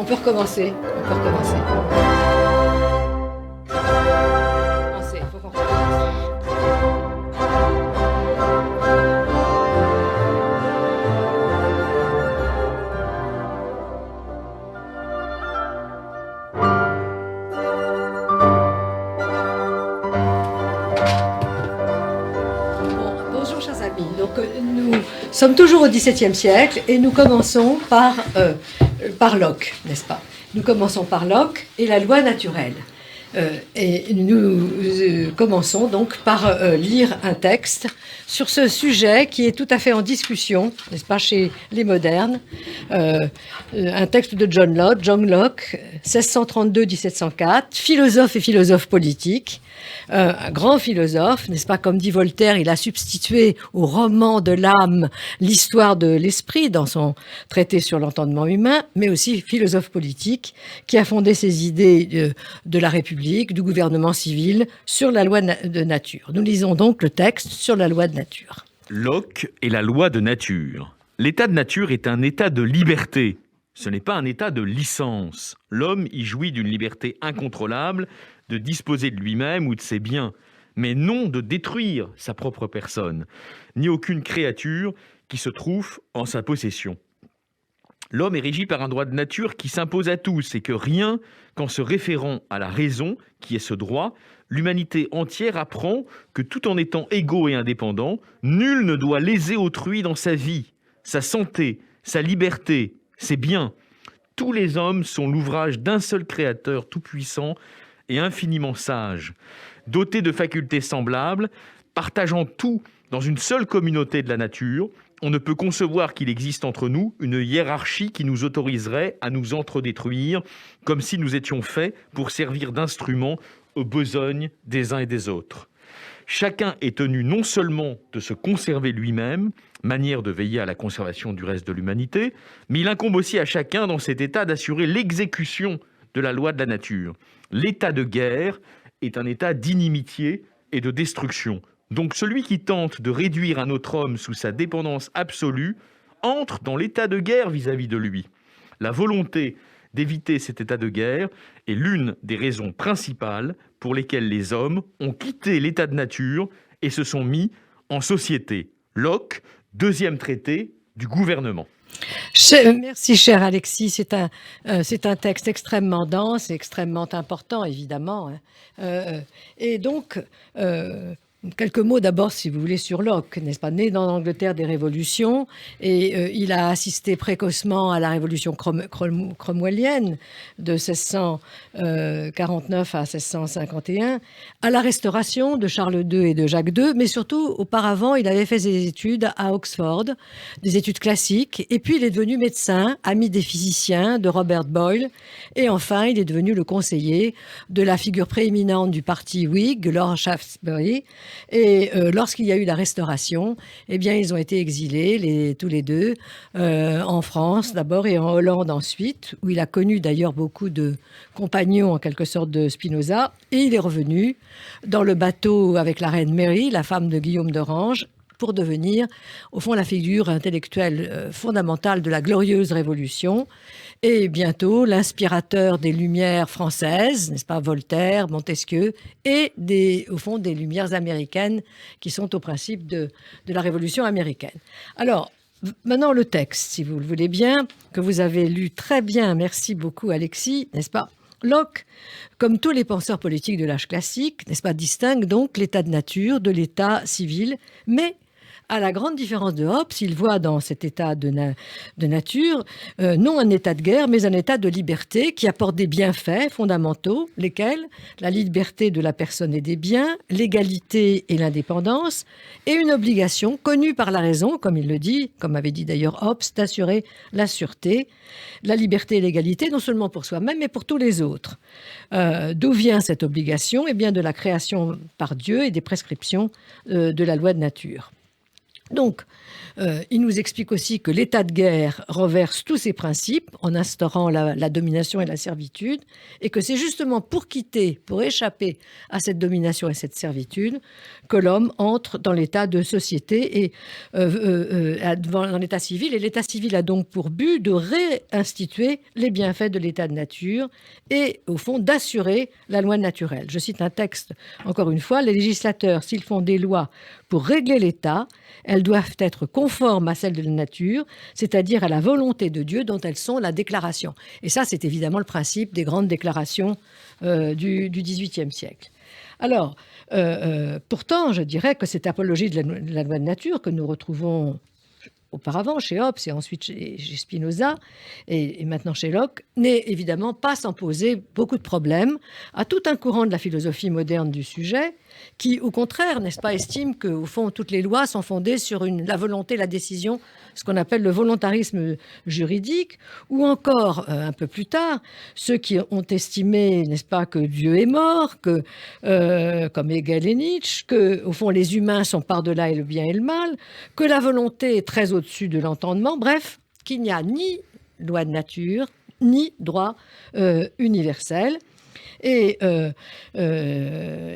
On peut recommencer. On peut recommencer. Faut qu'on recommence. Bonjour chers amis, donc nous sommes toujours au XVIIe siècle et nous commençons par Locke, n'est-ce pas? Nous commençons par Locke et la loi naturelle. Et nous commençons donc par lire un texte sur ce sujet qui est tout à fait en discussion, n'est-ce pas, chez les modernes. Un texte de John Locke, 1632-1704, philosophe et philosophe politique. Un grand philosophe, n'est-ce pas, comme dit Voltaire, il a substitué au roman de l'âme l'histoire de l'esprit dans son traité sur l'entendement humain, mais aussi philosophe politique qui a fondé ses idées de la République, du gouvernement civil sur la loi de nature. Nous lisons donc le texte sur la loi de nature. Locke et la loi de nature. L'état de nature est un état de liberté. Ce n'est pas un état de licence. L'homme y jouit d'une liberté incontrôlable de disposer de lui-même ou de ses biens, mais non de détruire sa propre personne, ni aucune créature qui se trouve en sa possession. L'homme est régi par un droit de nature qui s'impose à tous et que rien qu'en se référant à la raison, qui est ce droit, l'humanité entière apprend que tout en étant égaux et indépendants, nul ne doit léser autrui dans sa vie, sa santé, sa liberté, ses biens. Tous les hommes sont l'ouvrage d'un seul Créateur tout-puissant et infiniment sage, dotés de facultés semblables, partageant tout dans une seule communauté de la nature. On ne peut concevoir qu'il existe entre nous une hiérarchie qui nous autoriserait à nous entre-détruire, comme si nous étions faits pour servir d'instruments aux besognes des uns et des autres. Chacun est tenu non seulement de se conserver lui-même, manière de veiller à la conservation du reste de l'humanité, mais il incombe aussi à chacun dans cet état d'assurer l'exécution de la loi de la nature. L'état de guerre est un état d'inimitié et de destruction. Donc celui qui tente de réduire un autre homme sous sa dépendance absolue entre dans l'état de guerre vis-à-vis de lui. La volonté d'éviter cet état de guerre est l'une des raisons principales pour lesquelles les hommes ont quitté l'état de nature et se sont mis en société. Locke, deuxième traité du gouvernement. Merci, cher Alexis. C'est un texte extrêmement dense et extrêmement important, évidemment. Et donc, quelques mots d'abord, si vous voulez, sur Locke, n'est-ce pas? Né dans l'Angleterre des révolutions, et il a assisté précocement à la révolution cromwellienne de 1649 à 1651, à la Restauration de Charles II et de Jacques II, mais surtout, auparavant, il avait fait des études à Oxford, des études classiques, et puis il est devenu médecin, ami des physiciens, de Robert Boyle, et enfin, il est devenu le conseiller de la figure prééminente du parti Whig, Lord Shaftesbury. Et lorsqu'il y a eu la Restauration, eh bien, ils ont été exilés, tous les deux, en France d'abord et en Hollande ensuite, où il a connu d'ailleurs beaucoup de compagnons, en quelque sorte, de Spinoza. Et il est revenu dans le bateau avec la reine Mary, la femme de Guillaume d'Orange, pour devenir, au fond, la figure intellectuelle fondamentale de la glorieuse Révolution. Et bientôt, l'inspirateur des Lumières françaises, n'est-ce pas, Voltaire, Montesquieu, et au fond, des Lumières américaines qui sont au principe de la Révolution américaine. Alors, maintenant, le texte, si vous le voulez bien, que vous avez lu très bien, merci beaucoup Alexis, n'est-ce pas? Locke, comme tous les penseurs politiques de l'âge classique, n'est-ce pas, distingue donc l'état de nature de l'état civil, mais à la grande différence de Hobbes, il voit dans cet état de nature non un état de guerre, mais un état de liberté qui apporte des bienfaits fondamentaux, lesquels la liberté de la personne et des biens, l'égalité et l'indépendance, et une obligation connue par la raison, comme il le dit, comme avait dit d'ailleurs Hobbes, d'assurer la sûreté, la liberté et l'égalité, non seulement pour soi-même, mais pour tous les autres. D'où vient cette obligation? Eh bien, de la création par Dieu et des prescriptions de la loi de nature. Donc, Il nous explique aussi que l'état de guerre reverse tous ses principes en instaurant la domination et la servitude, et que c'est justement pour échapper à cette domination et cette servitude, que l'homme entre dans l'état de société et dans l'état civil. Et l'état civil a donc pour but de réinstituer les bienfaits de l'état de nature et, au fond, d'assurer la loi naturelle. Je cite un texte, encore une fois, les législateurs, s'ils font des lois pour régler l'état, elles doivent être conformes à celles de la nature, c'est-à-dire à la volonté de Dieu dont elles sont la déclaration. Et ça, c'est évidemment le principe des grandes déclarations du XVIIIe siècle. Alors, pourtant, je dirais que cette apologie de la loi de nature que nous retrouvons auparavant chez Hobbes et ensuite chez Spinoza et maintenant chez Locke, n'est évidemment pas sans poser beaucoup de problèmes à tout un courant de la philosophie moderne du sujet qui, au contraire, n'est-ce pas, estime qu'au fond, toutes les lois sont fondées sur la volonté, la décision, ce qu'on appelle le volontarisme juridique, ou encore, un peu plus tard, ceux qui ont estimé, n'est-ce pas, que Dieu est mort, comme Hegel et Nietzsche, que, au fond, les humains sont par-delà le bien et le mal, que la volonté est très au-dessus de l'entendement, bref, qu'il n'y a ni loi de nature, ni droit universel. Et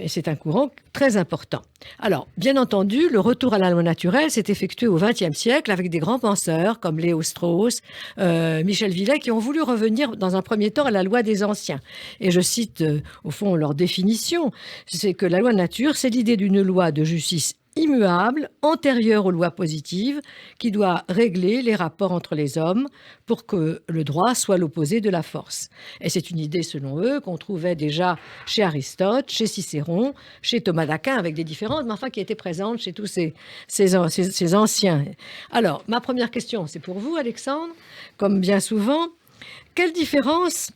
c'est un courant très important. Alors, bien entendu, le retour à la loi naturelle s'est effectué au XXe siècle avec des grands penseurs comme Léo Strauss, Michel Villet, qui ont voulu revenir dans un premier temps à la loi des anciens. Et je cite, au fond, leur définition, c'est que la loi nature, c'est l'idée d'une loi de justice immuable, antérieure aux lois positives, qui doit régler les rapports entre les hommes pour que le droit soit l'opposé de la force. Et c'est une idée, selon eux, qu'on trouvait déjà chez Aristote, chez Cicéron, chez Thomas d'Aquin, avec des différences, mais enfin qui était présente chez tous ces anciens. Alors, ma première question, c'est pour vous, Alexandre, comme bien souvent. Quelle différence,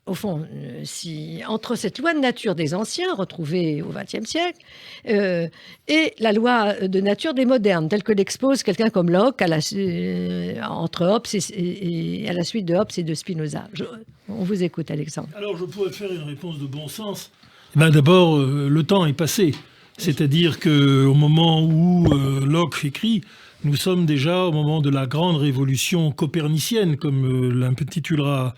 au fond, entre cette loi de nature des anciens, retrouvée au XXe siècle, et la loi de nature des modernes, telle que l'expose quelqu'un comme Locke entre Hobbes et à la suite de Hobbes et de Spinoza. On vous écoute, Alexandre. Alors, je pourrais faire une réponse de bon sens. D'abord, le temps est passé. C'est-à-dire qu'au moment où Locke écrit, nous sommes déjà au moment de la grande révolution copernicienne, comme l'intitulera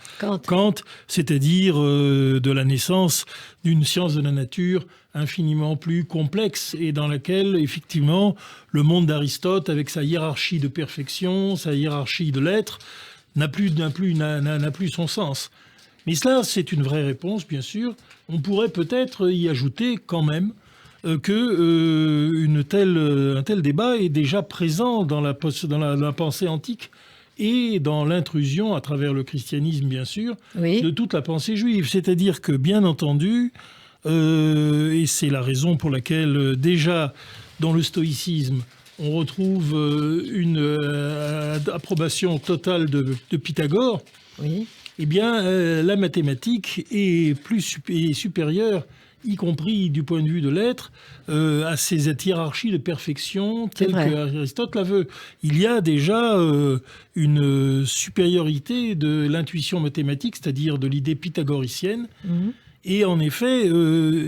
Kant, c'est-à-dire de la naissance d'une science de la nature infiniment plus complexe et dans laquelle, effectivement, le monde d'Aristote, avec sa hiérarchie de perfection, sa hiérarchie de l'être, n'a plus son sens. Mais cela, c'est une vraie réponse, bien sûr. On pourrait peut-être y ajouter quand même un tel débat est déjà présent dans la pensée antique et dans l'intrusion, à travers le christianisme bien sûr, de toute la pensée juive. C'est-à-dire que, bien entendu, et c'est la raison pour laquelle déjà dans le stoïcisme, on retrouve une approbation totale de Pythagore, eh bien la mathématique est supérieure, y compris du point de vue de l'être, à cette hiérarchie de perfection telle qu'Aristote la veut. Il y a déjà une supériorité de l'intuition mathématique, c'est-à-dire de l'idée pythagoricienne, et en effet,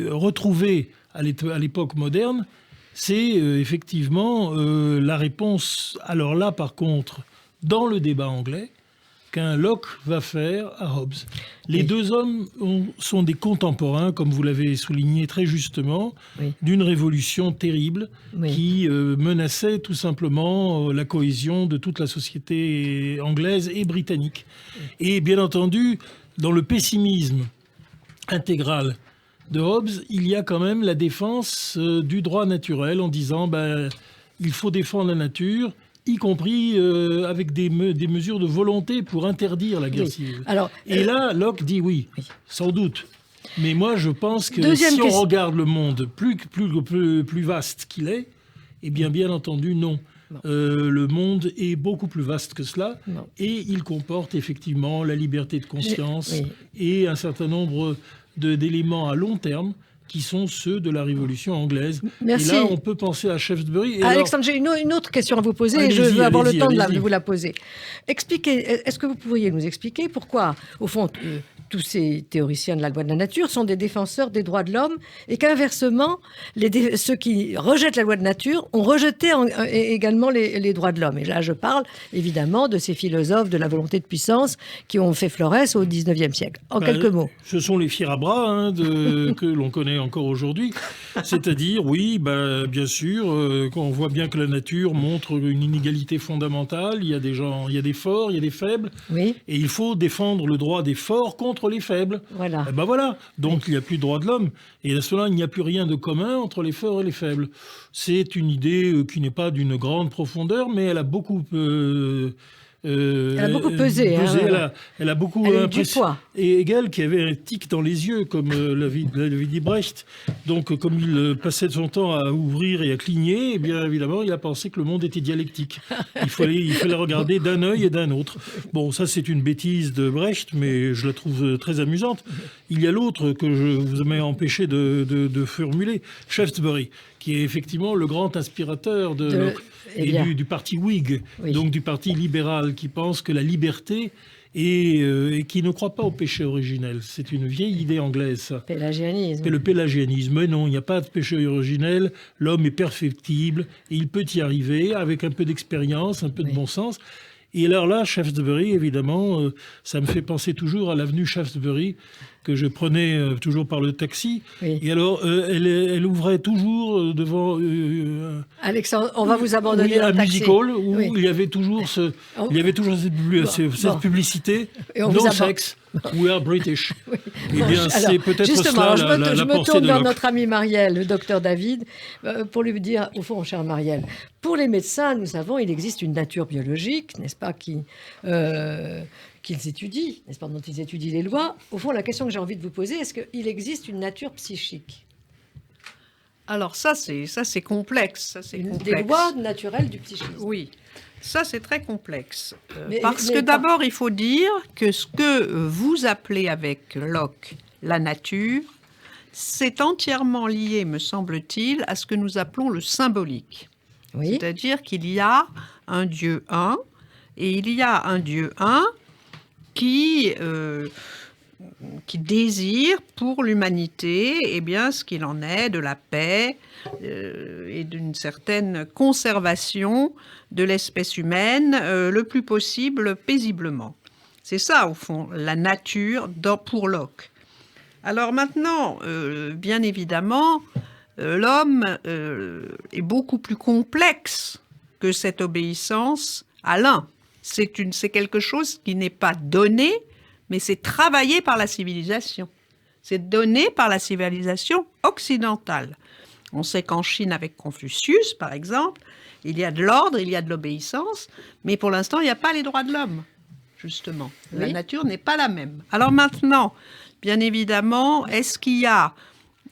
retrouver à l'époque moderne, c'est effectivement la réponse, alors là par contre, dans le débat anglais, qu'un Locke va faire à Hobbes. Les deux hommes sont des contemporains, comme vous l'avez souligné très justement, d'une révolution terrible qui menaçait tout simplement la cohésion de toute la société anglaise et britannique. Et bien entendu, dans le pessimisme intégral de Hobbes, il y a quand même la défense du droit naturel en disant il faut défendre la nature, y compris avec des mesures de volonté pour interdire la guerre civile. Et là, Locke dit oui, sans doute. Mais moi, je pense que on regarde le monde plus vaste qu'il est, eh bien entendu, non. Le monde est beaucoup plus vaste que cela, et il comporte effectivement la liberté de conscience et un certain nombre d'éléments à long terme qui sont ceux de la Révolution anglaise. Merci. Et là, on peut penser à Shaftesbury. Alexandre, j'ai une autre question à vous poser et je veux avoir le temps de vous la poser. Est-ce que vous pourriez nous expliquer pourquoi, au fond, tous ces théoriciens de la loi de la nature sont des défenseurs des droits de l'homme et qu'inversement, ceux qui rejettent la loi de nature ont rejeté également les droits de l'homme. Et là, je parle évidemment de ces philosophes de la volonté de puissance qui ont fait florès au XIXe siècle. En quelques mots. Ce sont les fiers à bras que l'on connaît encore aujourd'hui. C'est-à-dire, oui, bien sûr, quand on voit bien que la nature montre une inégalité fondamentale, il y a des gens, il y a des forts, il y a des faibles, oui. Et il faut défendre le droit des forts contre les faibles. Voilà. Et voilà. Donc, il n'y a plus de droit de l'homme. Et à cela, il n'y a plus rien de commun entre les forts et les faibles. C'est une idée qui n'est pas d'une grande profondeur, mais elle a beaucoup... elle a beaucoup pesé. Elle a beaucoup impressionné. Et Hegel, qui avait un tic dans les yeux, comme l'avait dit Brecht, donc comme il passait son temps à ouvrir et à cligner, eh bien évidemment, il a pensé que le monde était dialectique. Il fallait regarder d'un œil et d'un autre. Bon, ça c'est une bêtise de Brecht, mais je la trouve très amusante. Il y a l'autre que je vous m'ai empêché de formuler, Shaftesbury, qui est effectivement le grand inspirateur de Locke. Et du parti Whig, oui. Donc du parti libéral, qui pense que la liberté et qui ne croit pas au péché originel. C'est une vieille idée anglaise, ça. Pélagianisme. Le pélagianisme. Mais non, il n'y a pas de péché originel. L'homme est perfectible et il peut y arriver avec un peu d'expérience, un peu de bon sens. Et alors là, Shaftesbury, évidemment, ça me fait penser toujours à l'avenue Shaftesbury, que je prenais toujours par le taxi. Oui. Et alors, elle ouvrait toujours devant... Alexandre, on va vous abandonner dans le taxi. Music Hall, où il y avait toujours, cette publicité. No sex, we are British. Oui. Eh bien, c'est peut-être justement, cela je me tourne vers notre ami Marielle, le docteur David, pour lui dire, au fond, cher Marielle, pour les médecins, nous savons, il existe une nature biologique, n'est-ce pas, qu'ils étudient, n'est-ce pas, dont ils étudient les lois. Au fond, la question que j'ai envie de vous poser, est-ce qu'il existe une nature psychique ? Alors ça c'est complexe. Des lois naturelles du psychisme. Oui, ça c'est très complexe. Parce que d'abord, il faut dire que ce que vous appelez avec Locke la nature, c'est entièrement lié, me semble-t-il, à ce que nous appelons le symbolique. Oui. C'est-à-dire qu'il y a un Dieu un, et il y a un Dieu un qui désire pour l'humanité ce qu'il en est de la paix et d'une certaine conservation de l'espèce humaine le plus possible paisiblement. C'est ça, au fond, la nature pour Locke. Alors maintenant, bien évidemment, l'homme est beaucoup plus complexe que cette obéissance à l'un. C'est quelque chose qui n'est pas donné, mais c'est travaillé par la civilisation. C'est donné par la civilisation occidentale. On sait qu'en Chine, avec Confucius, par exemple, il y a de l'ordre, il y a de l'obéissance, mais pour l'instant, il n'y a pas les droits de l'homme, justement. Oui. La nature n'est pas la même. Alors maintenant, bien évidemment, est-ce qu'il y a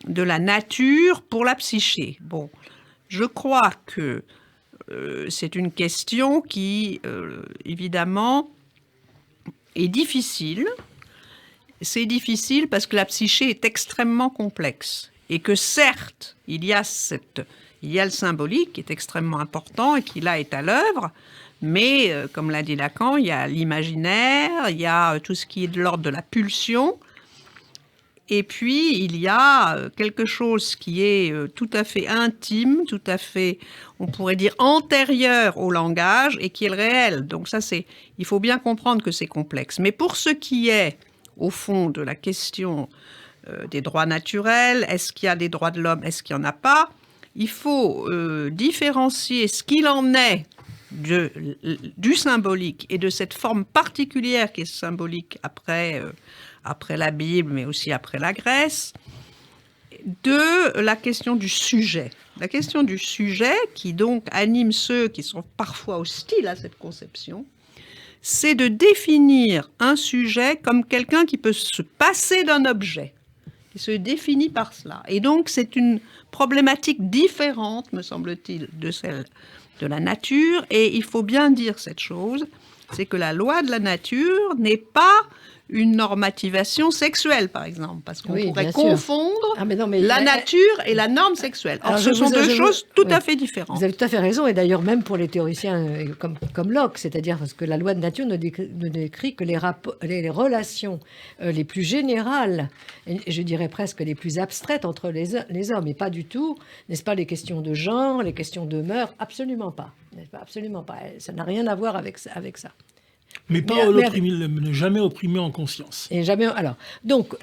de la nature pour la psyché ? Bon, je crois que c'est une question qui, évidemment, est difficile. C'est difficile parce que la psyché est extrêmement complexe et que certes, il y a le symbolique qui est extrêmement important et qui là est à l'œuvre, mais comme l'a dit Lacan, il y a l'imaginaire, il y a tout ce qui est de l'ordre de la pulsion, et puis il y a quelque chose qui est tout à fait intime, tout à fait, on pourrait dire, antérieur au langage et qui est le réel. Donc ça, il faut bien comprendre que c'est complexe. Mais pour ce qui est, au fond, de la question des droits naturels, est-ce qu'il y a des droits de l'homme, est-ce qu'il n'y en a pas, il faut différencier ce qu'il en est du symbolique et de cette forme particulière qui est symbolique après la Bible, mais aussi après la Grèce, de la question du sujet. La question du sujet, qui donc anime ceux qui sont parfois hostiles à cette conception, c'est de définir un sujet comme quelqu'un qui peut se passer d'un objet, qui se définit par cela. Et donc, c'est une problématique différente, me semble-t-il, de celle de la nature. Et il faut bien dire cette chose, c'est que la loi de la nature n'est pas une normativation sexuelle, par exemple, parce qu'on pourrait confondre la nature et la norme sexuelle. Or, ce sont deux choses tout à fait différentes. Vous avez tout à fait raison, et d'ailleurs même pour les théoriciens comme Locke, c'est-à-dire parce que la loi de nature ne décrit que les relations les plus générales, et je dirais presque les plus abstraites entre les hommes, et pas du tout, n'est-ce pas, les questions de genre, les questions de mœurs, absolument pas, n'est-ce pas, absolument pas. Ça n'a rien à voir avec ça. Mais ne jamais opprimer en conscience. Et jamais.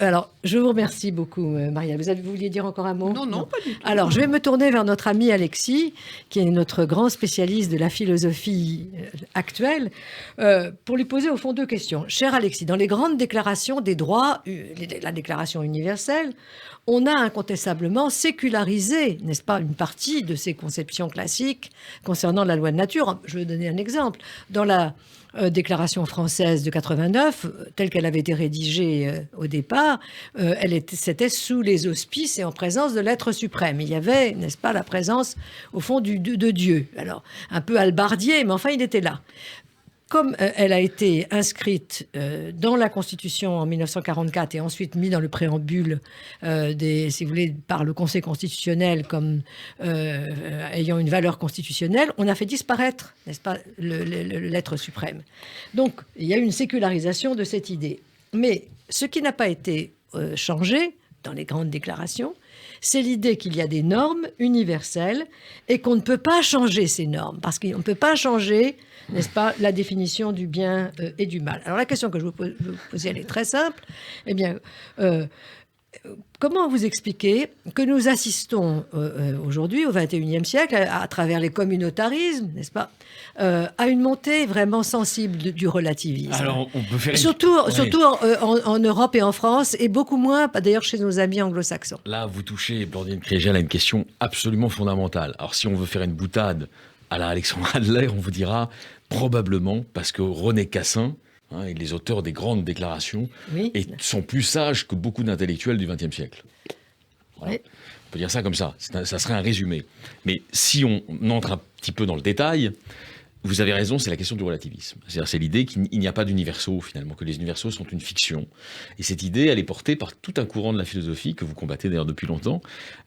Alors, je vous remercie beaucoup, Maria. Vous vouliez dire encore un mot ? Non, pas du tout. Alors, je vais me tourner vers notre ami Alexis, qui est notre grand spécialiste de la philosophie actuelle, pour lui poser au fond 2 questions. Cher Alexis, dans les grandes déclarations des droits, la Déclaration universelle, on a incontestablement sécularisé, n'est-ce pas, une partie de ces conceptions classiques concernant la loi de nature. Je vais donner un exemple. Dans la Déclaration française de 89, telle qu'elle avait été rédigée au départ, c'était sous les auspices et en présence de l'être suprême. Il y avait, n'est-ce pas, la présence, au fond, de Dieu. Alors, un peu hallebardier, mais enfin, il était là. Comme elle a été inscrite dans la Constitution en 1944 et ensuite mise dans le préambule, si vous voulez, par le Conseil constitutionnel comme ayant une valeur constitutionnelle, on a fait disparaître, n'est-ce pas, l'être suprême. Donc, il y a eu une sécularisation de cette idée. Mais ce qui n'a pas été changé dans les grandes déclarations, c'est l'idée qu'il y a des normes universelles et qu'on ne peut pas changer ces normes, parce qu'on ne peut pas changer, n'est-ce pas, la définition du bien et du mal. Alors la question que je vous poser, elle est très simple. Eh bien, comment vous expliquer que nous assistons aujourd'hui, au XXIe siècle, à travers les communautarismes, n'est-ce pas, à une montée vraiment sensible du relativisme. Alors, on peut faire surtout en Europe et en France, et beaucoup moins, d'ailleurs, chez nos amis anglo-saxons. Là, vous touchez, Blandine Kriégel, à une question absolument fondamentale. Alors, si on veut faire une boutade à la Alexandre Adler, on vous dira probablement parce que René Cassin, et les auteurs des grandes déclarations, sont plus sages que beaucoup d'intellectuels du XXe siècle. Voilà. Oui. On peut dire ça comme ça. Ça serait un résumé. Mais si on entre un petit peu dans le détail, vous avez raison, c'est la question du relativisme. C'est-à-dire, c'est l'idée qu'il n'y a pas d'universaux, finalement, que les universaux sont une fiction. Et cette idée, elle est portée par tout un courant de la philosophie, que vous combattez d'ailleurs depuis longtemps,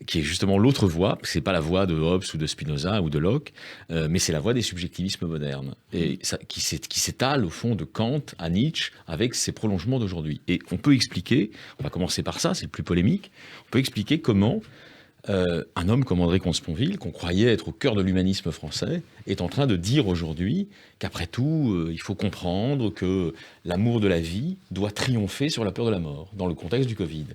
qui est justement l'autre voie. C'est pas la voie de Hobbes ou de Spinoza ou de Locke, mais c'est la voie des subjectivismes modernes, et qui s'étale au fond de Kant à Nietzsche, avec ses prolongements d'aujourd'hui. Et on peut expliquer, on va commencer par ça, c'est le plus polémique, on peut expliquer comment un homme comme André Comte-Sponville, qu'on croyait être au cœur de l'humanisme français, est en train de dire aujourd'hui qu'après tout, il faut comprendre que l'amour de la vie doit triompher sur la peur de la mort, dans le contexte du Covid.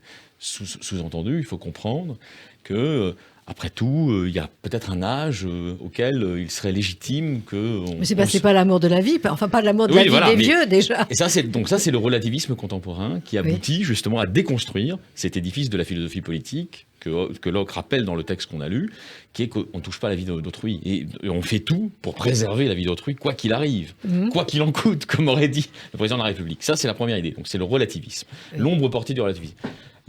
Sous-entendu, il faut comprendre que après tout, il y a peut-être un âge auquel il serait légitime que... Mais c'est pas l'amour de la vie, enfin pas l'amour de la vie des vieux déjà. Et ça, c'est le relativisme contemporain qui aboutit justement à déconstruire cet édifice de la philosophie politique que Locke rappelle dans le texte qu'on a lu, qui est qu'on ne touche pas la vie d'autrui. Et on fait tout pour préserver la vie d'autrui, quoi qu'il arrive, quoi qu'il en coûte, comme aurait dit le président de la République. Ça, c'est la première idée. Donc c'est le relativisme, l'ombre portée du relativisme.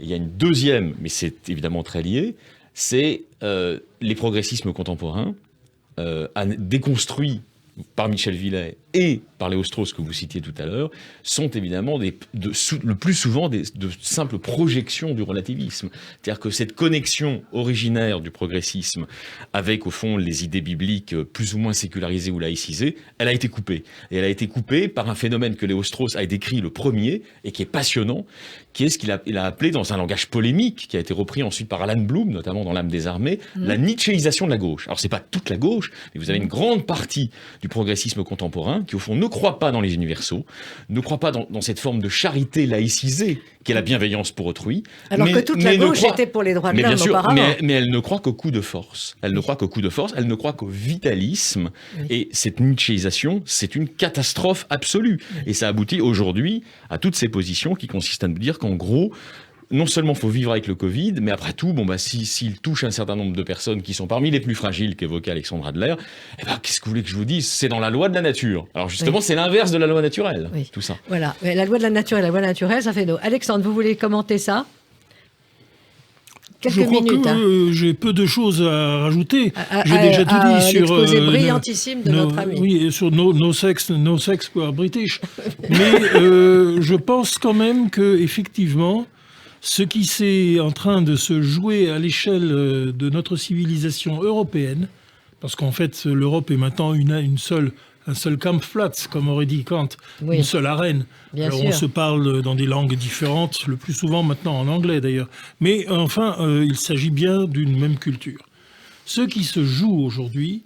Et il y a une deuxième, mais c'est évidemment très lié, c'est les progressismes contemporains, déconstruits par Michel Villet et par Léo-Strauss que vous citiez tout à l'heure, sont évidemment le plus souvent de simples projections du relativisme. C'est-à-dire que cette connexion originaire du progressisme avec, au fond, les idées bibliques plus ou moins sécularisées ou laïcisées, elle a été coupée. Et elle a été coupée par un phénomène que Léo-Strauss a décrit le premier et qui est passionnant, qui est ce qu'il a appelé, dans un langage polémique, qui a été repris ensuite par Alan Bloom, notamment dans L'âme des armées, la nietzschéisation de la gauche. Alors, c'est pas toute la gauche, mais vous avez une grande partie du progressisme contemporain qui, au fond, ne croit pas dans les universaux, ne croit pas dans cette forme de charité laïcisée qui est la bienveillance pour autrui. Alors que toute la gauche était pour les droits de l'homme auparavant. Mais elle ne croit qu'au coup de force. Elle ne croit qu'au coup de force, elle ne croit qu'au vitalisme. Et cette nietzschéisation, c'est une catastrophe absolue. Et ça aboutit aujourd'hui à toutes ces positions qui consistent à nous dire qu'en gros, non seulement il faut vivre avec le Covid, mais après tout, s'il touche un certain nombre de personnes qui sont parmi les plus fragiles qu'évoquait Alexandre Adler, qu'est-ce que vous voulez que je vous dise ? C'est dans la loi de la nature. Alors justement, c'est l'inverse de la loi naturelle, tout ça. Voilà, la loi de la nature et la loi naturelle, ça fait dos. Alexandre, vous voulez commenter ça ? Quelques minutes. J'ai peu de choses à rajouter. J'ai déjà tout dit sur l'exposé brillantissime de notre ami. Oui, sur no sex for British. Mais je pense quand même que effectivement, ce qui est en train de se jouer à l'échelle de notre civilisation européenne, parce qu'en fait, l'Europe est maintenant un seul Kampfplatz, comme aurait dit Kant, une seule arène. Alors on se parle dans des langues différentes, le plus souvent maintenant en anglais d'ailleurs. Mais enfin, il s'agit bien d'une même culture. Ce qui se joue aujourd'hui,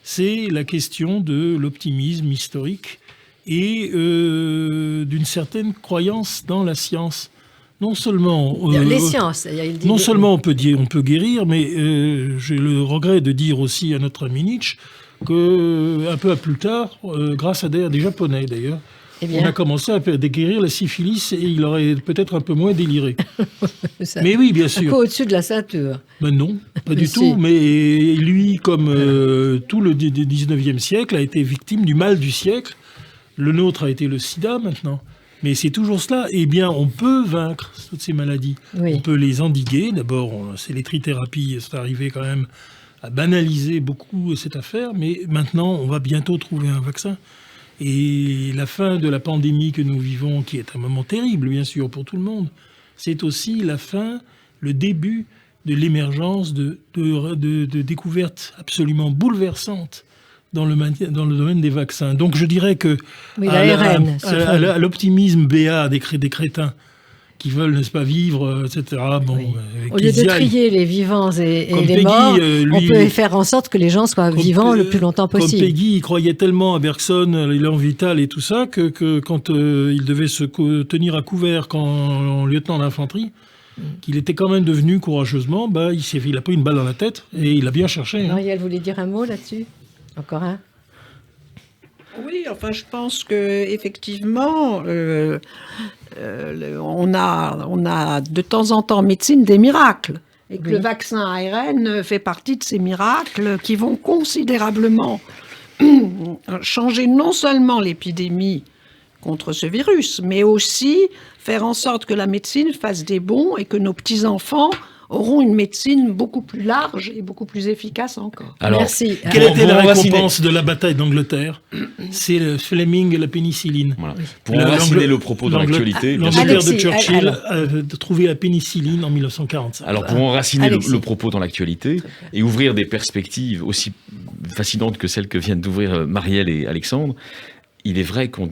c'est la question de l'optimisme historique et d'une certaine croyance dans la science. Non seulement les sciences, non seulement on peut guérir, mais j'ai le regret de dire aussi à notre ami Nietzsche qu'un peu plus tard, grâce à des Japonais d'ailleurs, on a commencé à guérir la syphilis et il aurait peut-être un peu moins déliré. Mais oui, bien sûr. Un peu au-dessus de la ceinture. Ben non, pas du tout. Mais lui, comme tout le 19e siècle, a été victime du mal du siècle. Le nôtre a été le sida maintenant. Mais c'est toujours cela. Eh bien, on peut vaincre toutes ces maladies. On peut les endiguer. D'abord, c'est les trithérapies. C'est arrivé quand même à banaliser beaucoup cette affaire. Mais maintenant, on va bientôt trouver un vaccin. Et la fin de la pandémie que nous vivons, qui est un moment terrible, bien sûr, pour tout le monde, c'est aussi la fin, le début de l'émergence de découvertes absolument bouleversantes dans le domaine des vaccins. Donc je dirais que à l'optimisme béat des crétins qui veulent, n'est-ce pas, vivre, etc. Bon, au lieu de trier les vivants et les morts, on peut faire en sorte que les gens soient vivants le plus longtemps possible. Comme Peggy, il croyait tellement à Bergson, l'élan vital et tout ça, que quand il devait se tenir à couvert en lieutenant d'infanterie, qu'il était quand même devenu courageusement, il a pris une balle dans la tête et il a bien cherché. Marielle voulait dire un mot là-dessus ? Encore un ? Oui, enfin, je pense que effectivement, on a de temps en temps en médecine des miracles, et que le vaccin ARN fait partie de ces miracles qui vont considérablement changer non seulement l'épidémie contre ce virus, mais aussi faire en sorte que la médecine fasse des bons et que nos petits-enfants auront une médecine beaucoup plus large et beaucoup plus efficace encore. Alors, merci. Quelle était la récompense de la bataille d'Angleterre ? C'est le Fleming et la pénicilline. Voilà. Pour enraciner le propos dans l'actualité... L'Angleterre de Churchill a trouvé la pénicilline en 1945. Alors, pour enraciner le propos dans l'actualité et ouvrir des perspectives aussi fascinantes que celles que viennent d'ouvrir Marielle et Alexandre, il est vrai qu'on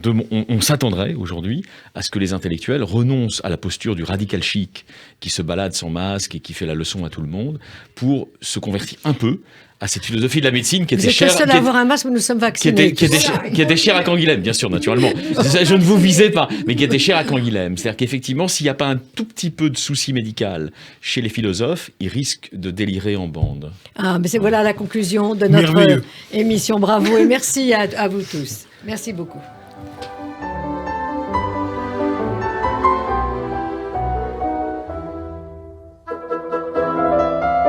s'attendrait aujourd'hui à ce que les intellectuels renoncent à la posture du radical chic qui se balade sans masque et qui fait la leçon à tout le monde pour se convertir un peu à cette philosophie de la médecine qui était chère. Vous êtes le seul à avoir un masque, mais nous sommes vaccinés. Qui était chère à Canguilhem, bien sûr, naturellement. Je ne vous visais pas, mais qui était chère à Canguilhem. C'est-à-dire qu'effectivement, s'il n'y a pas un tout petit peu de souci médical chez les philosophes, ils risquent de délirer en bande. Ah, mais voilà la conclusion de notre émission. Bravo et merci à vous tous. Merci beaucoup.